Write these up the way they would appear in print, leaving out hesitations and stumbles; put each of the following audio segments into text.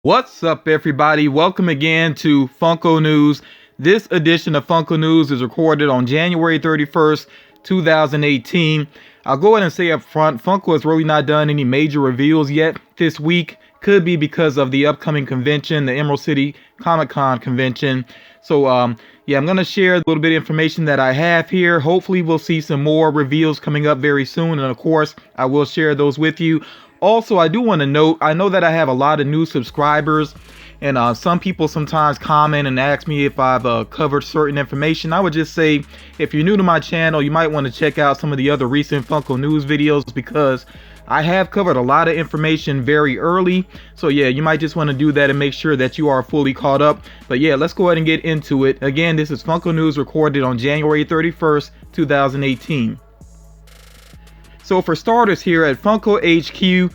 What's up, everybody? Welcome again to Funko News. This edition of Funko News is recorded on January 31st, 2018. I'll go ahead and say up front, Funko has really not done any major reveals yet this week. Could be because of the upcoming convention, the Emerald City Comic-Con convention. So, yeah, I'm going to share a little bit of information that I have here. Hopefully, we'll see some more reveals coming up very soon. And of course, I will share those with you. Also, I do want to note, I know that I have a lot of new subscribers, and some people sometimes comment and ask me if I've covered certain information. I would just say, if you're new to my channel, you might want to check out some of the other recent Funko News videos, because I have covered a lot of information very early. So yeah, you might just want to do that and make sure that you are fully caught up. But yeah, let's go ahead and get into it. Again, this is Funko News recorded on January 31st, 2018. So for starters, here at Funko HQ,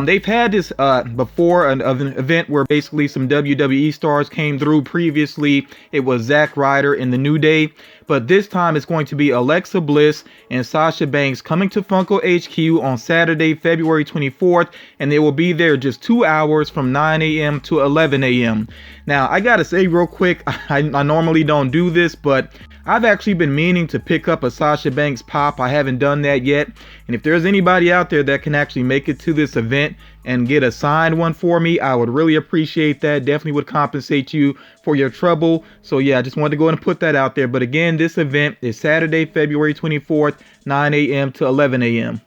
they've had this before an event where basically some WWE stars came through. Previously, it was Zack Ryder in the New Day, but this time it's going to be Alexa Bliss and Sasha Banks coming to Funko HQ on Saturday, February 24th, and they will be there just 2 hours from 9 a.m. to 11 a.m. Now, I gotta say real quick, I normally don't do this, but I've actually been meaning to pick up a Sasha Banks pop. I haven't done that yet. And if there's anybody out there that can actually make it to this event and get a signed one for me, I would really appreciate that. Definitely would compensate you for your trouble. So yeah, I just wanted to go ahead and put that out there. But again, this event is Saturday, February 24th, 9 a.m. to 11 a.m.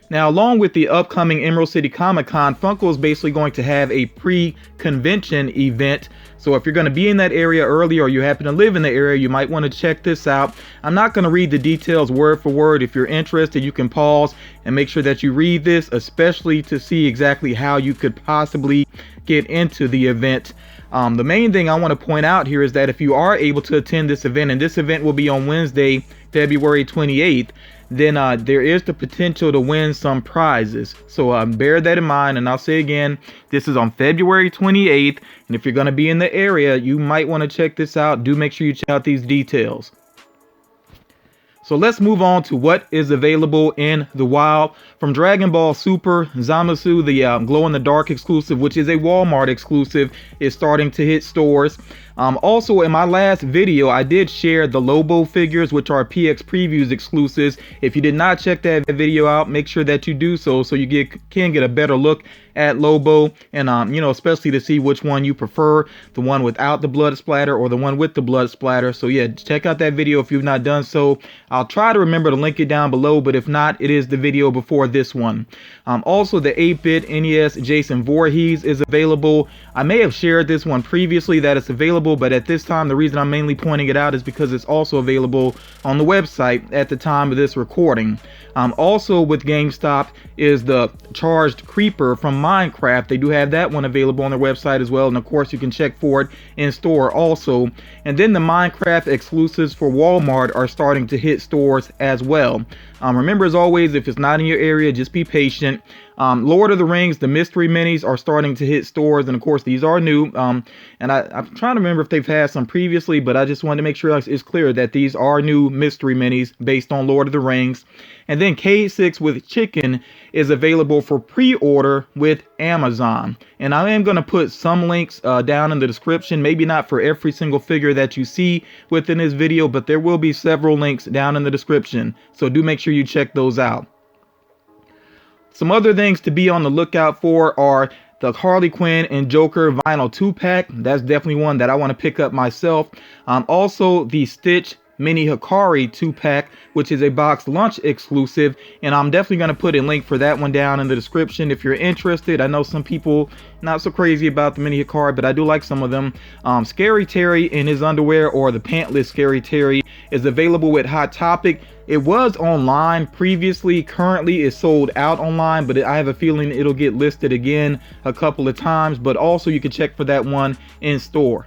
Now, along with the upcoming Emerald City Comic-Con, Funko is basically going to have a pre-convention event. So if you're going to be in that area early, or you happen to live in the area, you might want to check this out. I'm not going to read the details word for word. If you're interested, you can pause and make sure that you read this, especially to see exactly how you could possibly get into the event. The main thing I want to point out here is that if you are able to attend this event, and this event will be on Wednesday, February 28th, then there is the potential to win some prizes. So bear that in mind. And I'll say again, this is on February 28th. And if you're going to be in the area, you might want to check this out. Do make sure you check out these details. So let's move on to what is available in the wild. From Dragon Ball Super, Zamasu, the glow-in-the-dark exclusive, which is a Walmart exclusive, is starting to hit stores. Also, in my last video, I did share the Lobo figures, which are PX Previews exclusives. If you did not check that video out, make sure that you do so you can get a better look at Lobo, and you know, especially to see which one you prefer, the one without the blood splatter or the one with the blood splatter. So yeah, check out that video if you've not done so. I'll try to remember to link it down below, but if not, it is the video before this one. Also, the 8-bit NES Jason Voorhees is available. I may have shared this one previously that it's available, but at this time, the reason I'm mainly pointing it out is because it's also available on the website at the time of this recording. Also with GameStop is the Charged Creeper from Minecraft. They do have that one available on their website as well, and of course you can check for it in store also. And then the Minecraft exclusives for Walmart are starting to hit stores as well. Remember, as always, if it's not in your area, just be patient. Lord of the Rings, the mystery minis are starting to hit stores, and of course these are new. And I'm trying to remember if they've had some previously, but I just wanted to make sure it's clear that these are new mystery minis based on Lord of the Rings. And then Cayde 6 with Chicken is available for pre-order with Amazon. And I am going to put some links down in the description, maybe not for every single figure that you see within this video, but there will be several links down in the description. So do make sure you check those out. Some other things to be on the lookout for are the Harley Quinn and Joker vinyl 2-pack. That's definitely one that I want to pick up myself. Also, the Stitch Mini-Hikari 2-pack, which is a box lunch exclusive, and I'm definitely going to put a link for that one down in the description if you're interested. I know some people not so crazy about the Mini-Hikari, but I do like some of them. Scary Terry in his underwear, or the pantless Scary Terry, is available with Hot Topic. It was online previously. Currently is sold out online, but I have a feeling it'll get listed again a couple of times. But also you can check for that one in store.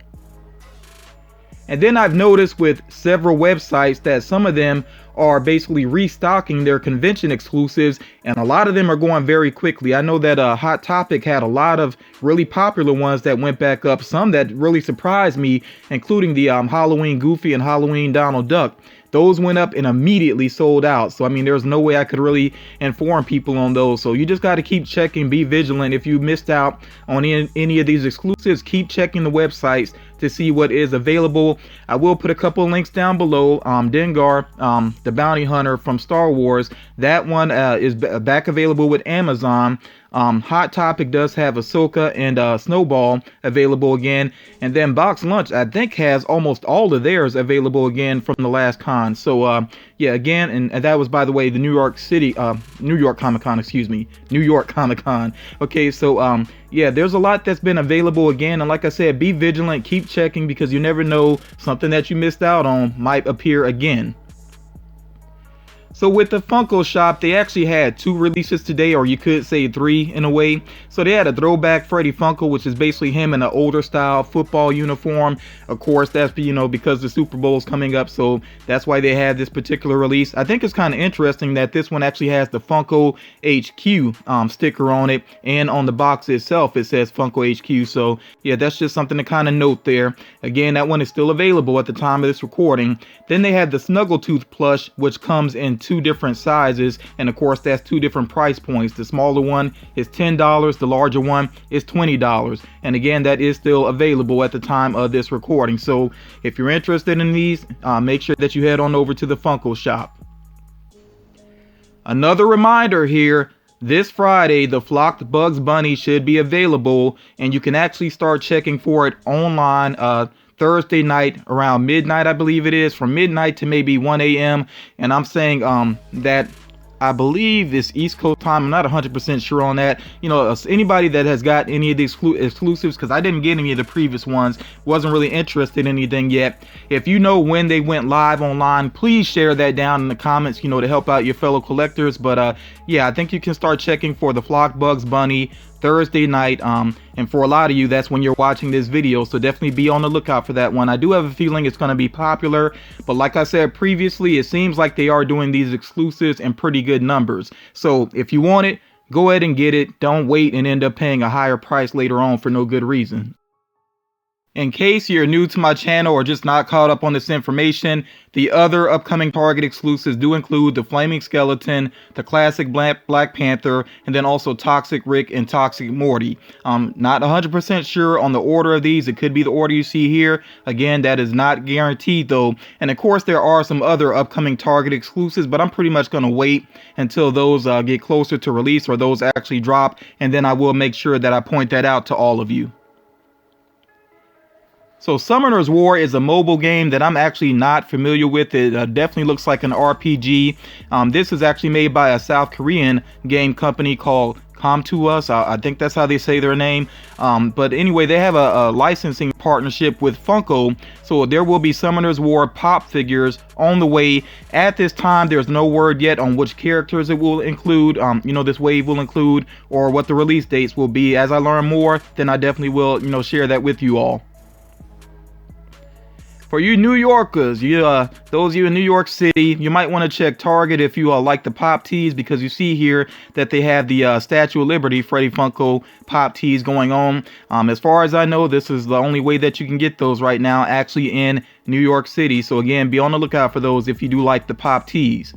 And then I've noticed with several websites that some of them are basically restocking their convention exclusives, and a lot of them are going very quickly. I know that Hot Topic had a lot of really popular ones that went back up, some that really surprised me, including the Halloween Goofy and Halloween Donald Duck. those went up and immediately sold out. So I mean, there's no way I could really inform people on those. So you just got to keep checking, be vigilant. If you missed out on any of these exclusives, keep checking the websites to see what is available. I will put a couple of links down below. Dengar, the bounty hunter from Star Wars, that one is back available with Amazon. Hot Topic does have Ahsoka and Snowball available again, and then Box Lunch I think has almost all of theirs available again from the last con. So yeah, again, and that was, by the way, the New York Comic Con, excuse me, New York Comic Con. Okay, so yeah, there's a lot that's been available again, and like I said, be vigilant, keep checking, because you never know, something that you missed out on might appear again. So with the Funko shop, they actually had 2 releases today, or you could say 3 in a way. So they had a throwback Freddy Funko, which is basically him in an older style football uniform. Of course, that's, you know, because the Super Bowl is coming up, so that's why they had this particular release. I think it's kind of interesting that this one actually has the Funko HQ sticker on it, and on the box itself it says Funko HQ. So yeah, that's just something to kind of note there. Again, that one is still available at the time of this recording. Then they had the Snaggletooth plush, which comes in 2 different sizes, and of course that's 2 different price points. The smaller one is $10, the larger one is $20, and again, that is still available at the time of this recording. So if you're interested in these, make sure that you head on over to the Funko shop. Another reminder here, this Friday the flocked Bugs Bunny should be available, and you can actually start checking for it online Thursday night around midnight, I believe it is, from midnight to maybe 1 a.m. And I'm saying that I believe it's East Coast time. I'm not 100% sure on that. You know, anybody that has got any of the exclusives, because I didn't get any of the previous ones, wasn't really interested in anything yet. If you know when they went live online, please share that down in the comments, you know, to help out your fellow collectors. But yeah, I think you can start checking for the flocked Bugs Bunny Thursday night, and for a lot of you, that's when you're watching this video, so definitely be on the lookout for that one. I do have a feeling it's going to be popular, but like I said previously, it seems like they are doing these exclusives in pretty good numbers. So if you want it, go ahead and get it. Don't wait and end up paying a higher price later on for no good reason. In case you're new to my channel or just not caught up on this information, the other upcoming Target exclusives do include the Flaming Skeleton, the classic Black Panther, and then also Toxic Rick and Toxic Morty. Not 100% sure on the order of these. It could be the order you see here. Again, that is not guaranteed though. And of course, there are some other upcoming Target exclusives, but I'm pretty much going to wait until those get closer to release, or those actually drop, and then I will make sure that I point that out to all of you. So Summoner's War is a mobile game that I'm actually not familiar with. It definitely looks like an RPG. This is actually made by a South Korean game company called Come To Us. I think that's how they say their name. But anyway, they have a licensing partnership with Funko. So there will be Summoner's War pop figures on the way. At this time, there's no word yet on which characters it will include, you know, this wave will include, or what the release dates will be. As I learn more, then I definitely will, you know, share that with you all. For you New Yorkers, those of you in New York City, you might want to check Target if you like the pop tees, because you see here that they have the Statue of Liberty Freddy Funko pop tees going on. As far as I know, this is the only way that you can get those right now, actually in New York City. So again, be on the lookout for those if you do like the pop tees.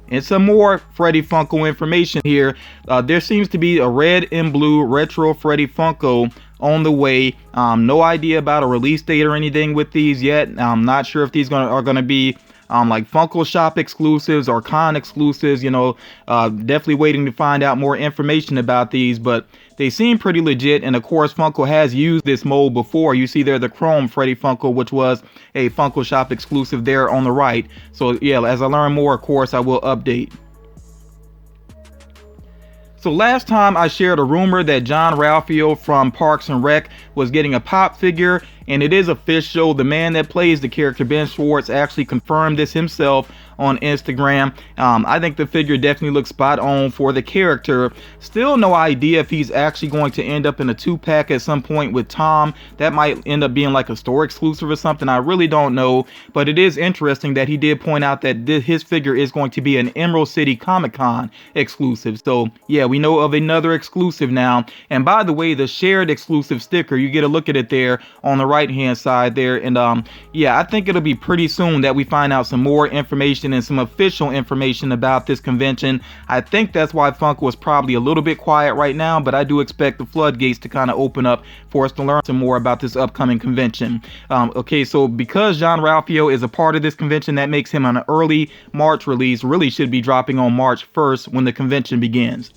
And some more Freddy Funko information here. There seems to be a red and blue retro Freddy Funko on the way. No idea about a release date or anything with these yet. I'm not sure if these are gonna be like Funko Shop exclusives or con exclusives. You know, definitely waiting to find out more information about these, but they seem pretty legit. And of course, Funko has used this mold before. You see there the Chrome Freddy Funko, which was a Funko Shop exclusive there on the right. So yeah, as I learn more, of course, I will update. So last time I shared a rumor that Jean-Ralphio from Parks and Rec was getting a pop figure, and it is official. The man that plays the character, Ben Schwartz, actually confirmed this himself on Instagram. I think the figure definitely looks spot on for the character. Still no idea if he's actually going to end up in a 2-pack at some point with Tom. That might end up being like a store exclusive or something. I really don't know, but it is interesting that he did point out that his figure is going to be an Emerald City Comic Con exclusive. So yeah, we know of another exclusive now. And by the way, the shared exclusive sticker, you get a look at it there on the right right hand side there. And yeah, I think it'll be pretty soon that we find out some more information and some official information about this convention. I think that's why Funko is probably a little bit quiet right now, but I do expect the floodgates to kind of open up for us to learn some more about this upcoming convention. Okay, so because Jean-Ralphio is a part of this convention, that makes him an early March release. Really should be dropping on March 1st when the convention begins.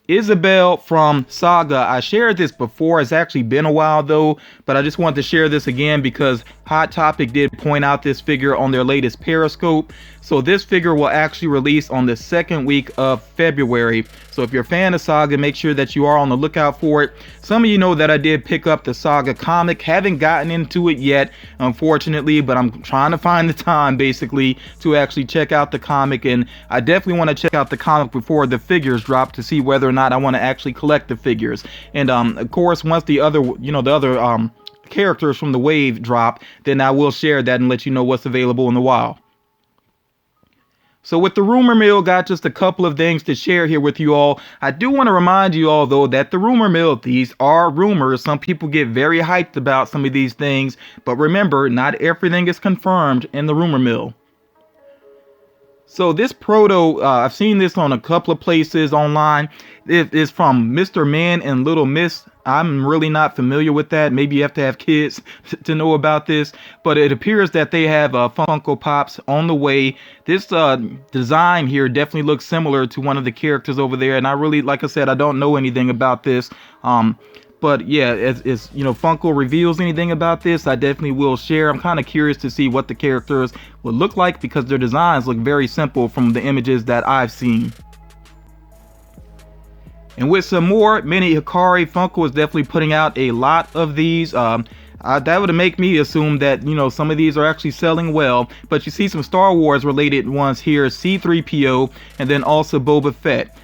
Isabel from Saga. I shared this before. It's actually been a while though, but I just wanted to share this again because Hot Topic did point out this figure on their latest Periscope. So this figure will actually release on the second week of February. So if you're a fan of Saga, make sure that you are on the lookout for it. Some of you know that I did pick up the Saga comic. Haven't gotten into it yet, unfortunately, but I'm trying to find the time basically to actually check out the comic. And I definitely want to check out the comic before the figures drop to see whether or not I want to actually collect the figures. And of course, once the other, characters from the wave drop, then I will share that and let you know what's available in the wild. So with the rumor mill, got just a couple of things to share here with you all. I do want to remind you all though that the rumor mill, these are rumors. Some people get very hyped about some of these things, but remember, not everything is confirmed in the rumor mill. So this proto, I've seen this on a couple of places online. It is from Mr. Man and Little Miss. I'm really not familiar with that. Maybe you have to have kids to know about this, but it appears that they have Funko Pops on the way. This design here definitely looks similar to one of the characters over there, and I really, like I said, I don't know anything about this. But yeah, as Funko reveals anything about this, I definitely will share. I'm kind of curious to see what the characters would look like because their designs look very simple from the images that I've seen. And with some more Mini-Hikari, Funko is definitely putting out a lot of these. That would make me assume that, some of these are actually selling well. But you see some Star Wars related ones here, C-3PO, and then also Boba Fett.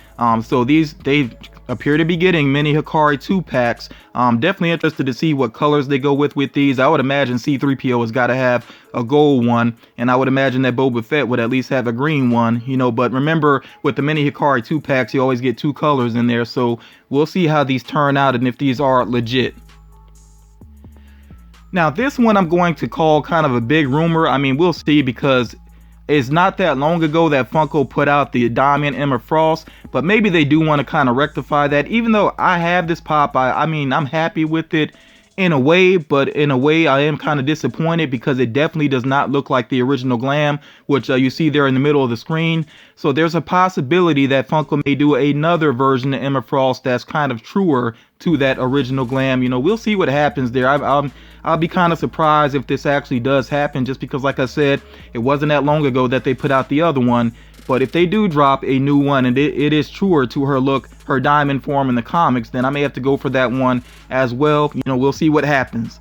So they appear to be getting Mini-Hikari 2-packs. Definitely interested to see what colors they go with these. I would imagine C-3PO has got to have a gold one, and I would imagine that Boba Fett would at least have a green one, but remember, with the Mini-Hikari 2-packs, you always get 2 colors in there, so we'll see how these turn out and if these are legit. Now, this one I'm going to call kind of a big rumor. I mean, we'll see, because it's not that long ago that Funko put out the Diamond Emma Frost, but maybe they do want to kind of rectify that. Even though I have this pop, I mean, I'm happy with it in a way, but in a way I am kind of disappointed because it definitely does not look like the original glam, which you see there in the middle of the screen. So there's a possibility that Funko may do another version of Emma Frost that's kind of truer to that original glam. We'll see what happens there. I'll be kind of surprised if this actually does happen, just because, like I said, it wasn't that long ago that they put out the other one. But if they do drop a new one and it is truer to her look, her diamond form in the comics, then I may have to go for that one as well. We'll see what happens.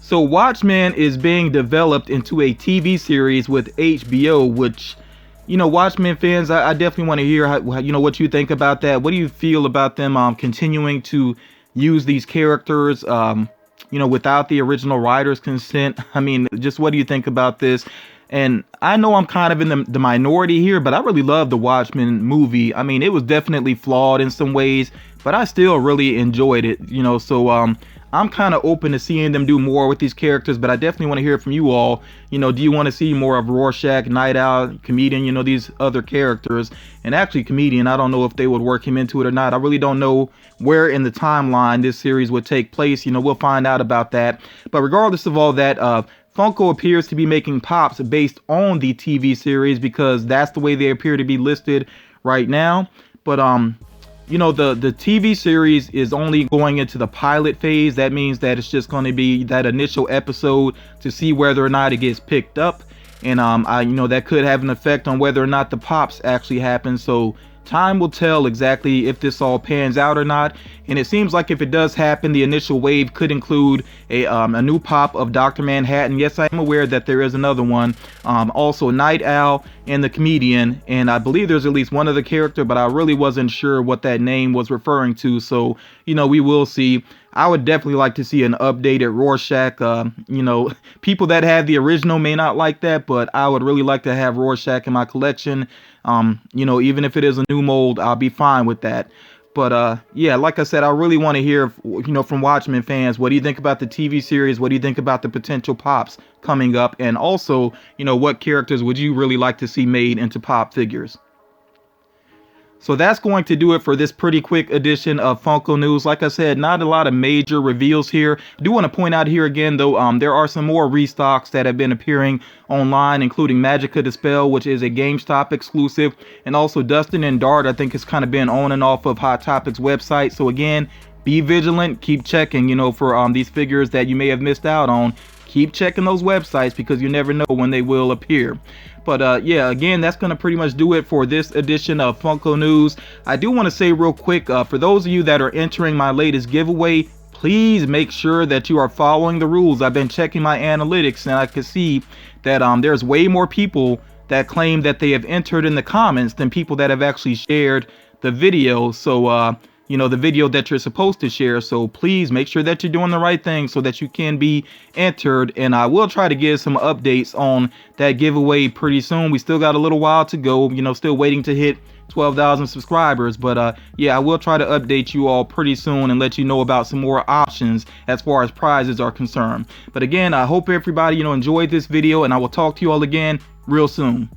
So Watchmen is being developed into a TV series with HBO, which, Watchmen fans, I definitely want to hear how, what you think about that. What do you feel about them continuing to use these characters, without the original writer's consent? I mean, just what do you think about this? And I know I'm kind of in the minority here, but I really love the Watchmen movie. I mean, it was definitely flawed in some ways, but I still really enjoyed it, so I'm kind of open to seeing them do more with these characters, but I definitely want to hear from you all. Do you want to see more of Rorschach, Night Owl, Comedian, these other characters? And actually, Comedian, I don't know if they would work him into it or not. I really don't know where in the timeline this series would take place. We'll find out about that. But regardless of all that, Funko appears to be making pops based on the TV series because that's the way they appear to be listed right now. But the TV series is only going into the pilot phase. That means that it's just going to be that initial episode to see whether or not it gets picked up. And that could have an effect on whether or not the pops actually happen. So time will tell exactly if this all pans out or not. And it seems like if it does happen, the initial wave could include a new pop of Dr. Manhattan. Yes, I am aware that there is another one. Also Night Owl and the Comedian. And I believe there's at least one other character, but I really wasn't sure what that name was referring to. So, we will see. I would definitely like to see an updated Rorschach. People that have the original may not like that, but I would really like to have Rorschach in my collection. Even if it is a new mold, I'll be fine with that. But yeah, like I said, I really want to hear, from Watchmen fans, what do you think about the TV series? What do you think about the potential pops coming up? And also, what characters would you really like to see made into pop figures? So that's going to do it for this pretty quick edition of Funko News. Like I said, not a lot of major reveals here. I do want to point out here again, though, there are some more restocks that have been appearing online, including Magica Dispel, which is a GameStop exclusive, and also Dustin and Dart, I think, has kind of been on and off of Hot Topics website. So again, be vigilant, keep checking, for these figures that you may have missed out on. Keep checking those websites because you never know when they will appear. But yeah, again, that's going to pretty much do it for this edition of Funko News. I do want to say real quick, for those of you that are entering my latest giveaway, please make sure that you are following the rules. I've been checking my analytics and I can see that there's way more people that claim that they have entered in the comments than people that have actually shared the video. So, the video that you're supposed to share. So please make sure that you're doing the right thing so that you can be entered. And I will try to give some updates on that giveaway pretty soon. We still got a little while to go, still waiting to hit 12,000 subscribers. But yeah, I will try to update you all pretty soon and let you know about some more options as far as prizes are concerned. But again, I hope everybody, enjoyed this video, and I will talk to you all again real soon.